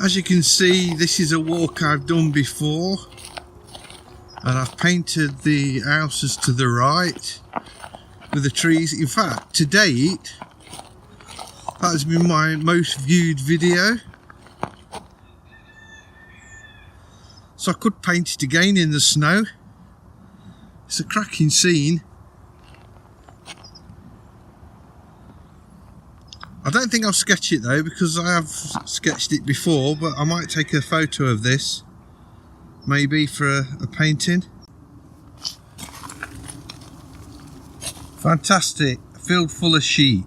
As you can see, this is a walk I've done before, and I've painted the houses to the right with the trees. In fact, to date, that has been my most viewed video. So I could paint it again in the snow. It's a cracking scene. I don't think I'll sketch it though, because I have sketched it before, but I might take a photo of this, maybe for a painting. Fantastic, a field full of sheep.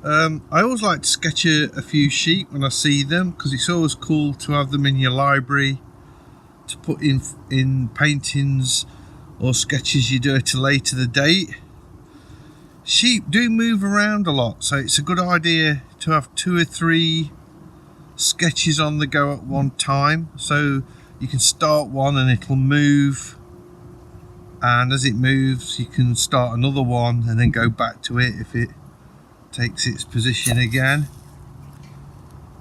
I always like to sketch a few sheep when I see them, because it's always cool to have them in your library to put in paintings or sketches you do at a later date. Sheep do move around a lot, so it's a good idea to have 2 or 3 sketches on the go at one time, so you can start one and it'll move, and as it moves you can start another one and then go back to it if it takes its position again.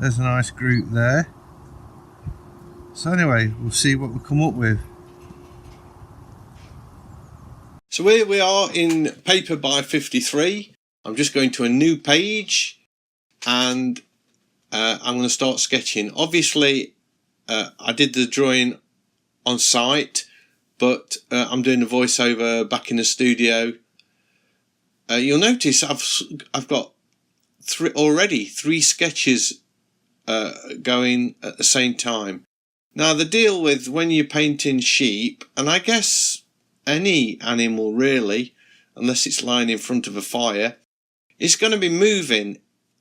There's a nice group there. So anyway, we'll see what we come up with. So here we are in paper by 53. I'm just going to a new page and I'm going to start sketching. Obviously I did the drawing on site, but I'm doing a voiceover back in the studio. You'll notice I've got already three sketches going at the same time. Now the deal with when you're painting sheep, and I guess any animal really, unless it's lying in front of a fire, it's going to be moving.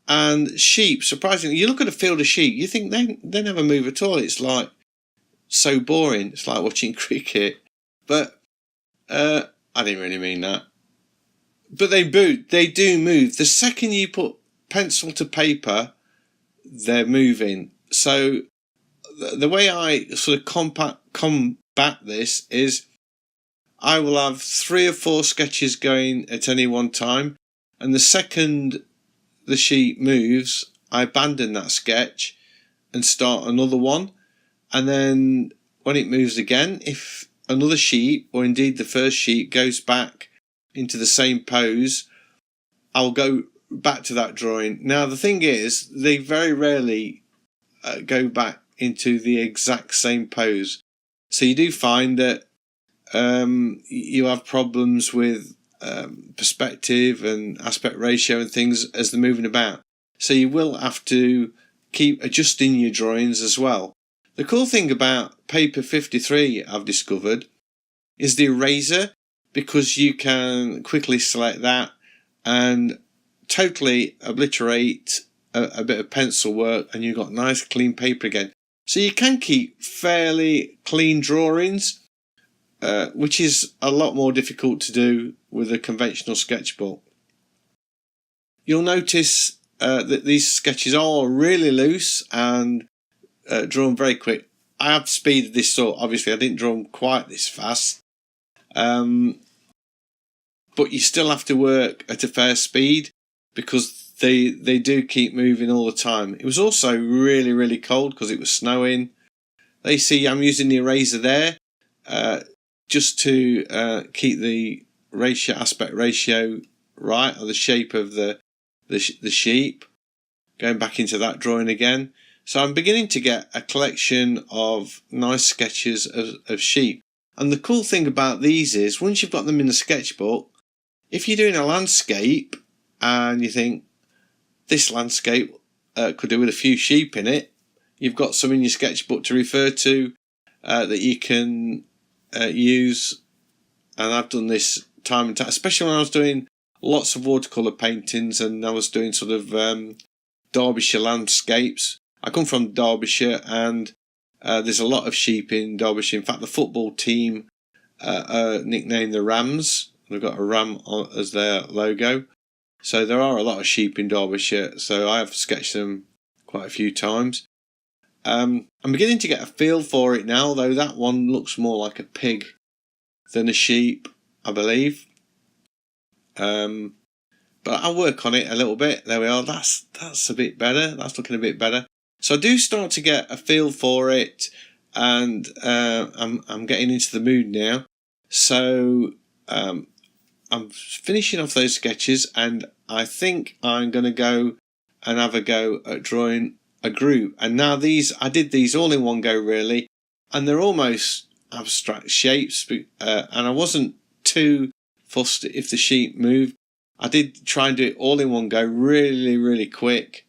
And sheep, surprisingly, you look at a field of sheep, you think they never move at all. It's like so boring. It's like watching cricket. But I didn't really mean that. But they do move. The second you put pencil to paper, they're moving. So the way I sort of combat this is I will have 3 or 4 sketches going at any one time, and the second the sheep moves, I abandon that sketch and start another one. And then when it moves again, if another sheep, or indeed the first sheep, goes back into the same pose, I'll go back to that drawing. Now the thing is, they very rarely go back into the exact same pose. So you do find that you have problems with perspective and aspect ratio and things as they're moving about. So you will have to keep adjusting your drawings as well. The cool thing about paper 53 I've discovered is the eraser, because you can quickly select that and totally obliterate a bit of pencil work, and you've got nice clean paper again. So you can keep fairly clean drawings, which is a lot more difficult to do with a conventional sketchbook. You'll notice that these sketches are really loose and drawn very quick. I have speeded this up. Obviously I didn't draw them quite this fast, but you still have to work at a fair speed because they do keep moving all the time. It was also really cold because it was snowing. They see I'm using the eraser there just to keep the aspect ratio right, or the shape of the sheep. Going back into that drawing again. So I'm beginning to get a collection of nice sketches of sheep. And the cool thing about these is, once you've got them in the sketchbook, if you're doing a landscape and you think this landscape could do with a few sheep in it, you've got some in your sketchbook to refer to that you can use. And I've done this time and time, especially when I was doing lots of watercolor paintings and I was doing sort of Derbyshire landscapes. I come from Derbyshire, and there's a lot of sheep in Derbyshire. In fact, the football team are nicknamed the Rams. They've got a ram as their logo. So there are a lot of sheep in Derbyshire, so I have sketched them quite a few times. I'm beginning to get a feel for it now, though that one looks more like a pig than a sheep, I believe. But I'll work on it a little bit. There we are. That's a bit better. That's looking a bit better. So I do start to get a feel for it, and I'm getting into the mood now. So I'm finishing off those sketches, and I think I'm going to go and have a go at drawing a group. And now I did these all in one go really, and they're almost abstract shapes, and I wasn't too fussed if the sheet moved. I did try and do it all in one go, really quick,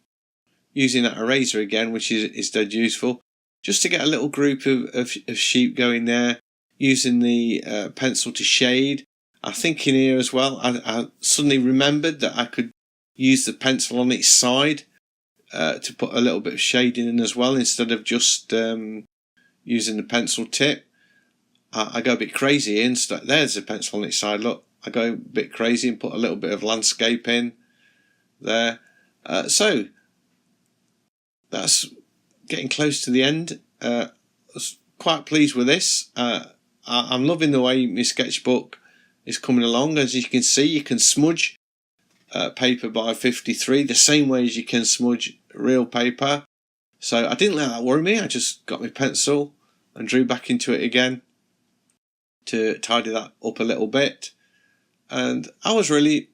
using that eraser again, which is dead useful, just to get a little group of sheep going there, using the pencil to shade. I think in here as well, I suddenly remembered that I could use the pencil on its side to put a little bit of shading in as well, instead of just using the pencil tip. I go a bit crazy instead. There's the pencil on its side, look. I go a bit crazy and put a little bit of landscape in there. So that's getting close to the end. I was quite pleased with this. I'm loving the way my sketchbook is coming along. As you can see, you can smudge paper by 53 the same way as you can smudge real paper. So I didn't let that worry me. I just got my pencil and drew back into it again to tidy that up a little bit, and I was really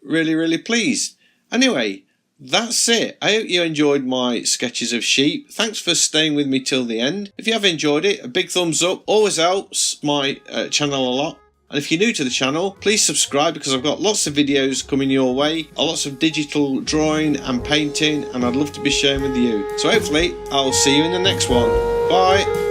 pleased. Anyway, that's it. I hope you enjoyed my sketches of sheep. Thanks for staying with me till the end. If you have enjoyed it, a big thumbs up always helps my channel a lot. And if you're new to the channel, please subscribe, because I've got lots of videos coming your way, lots of digital drawing and painting, and I'd love to be sharing with you. So hopefully I'll see you in the next one. Bye.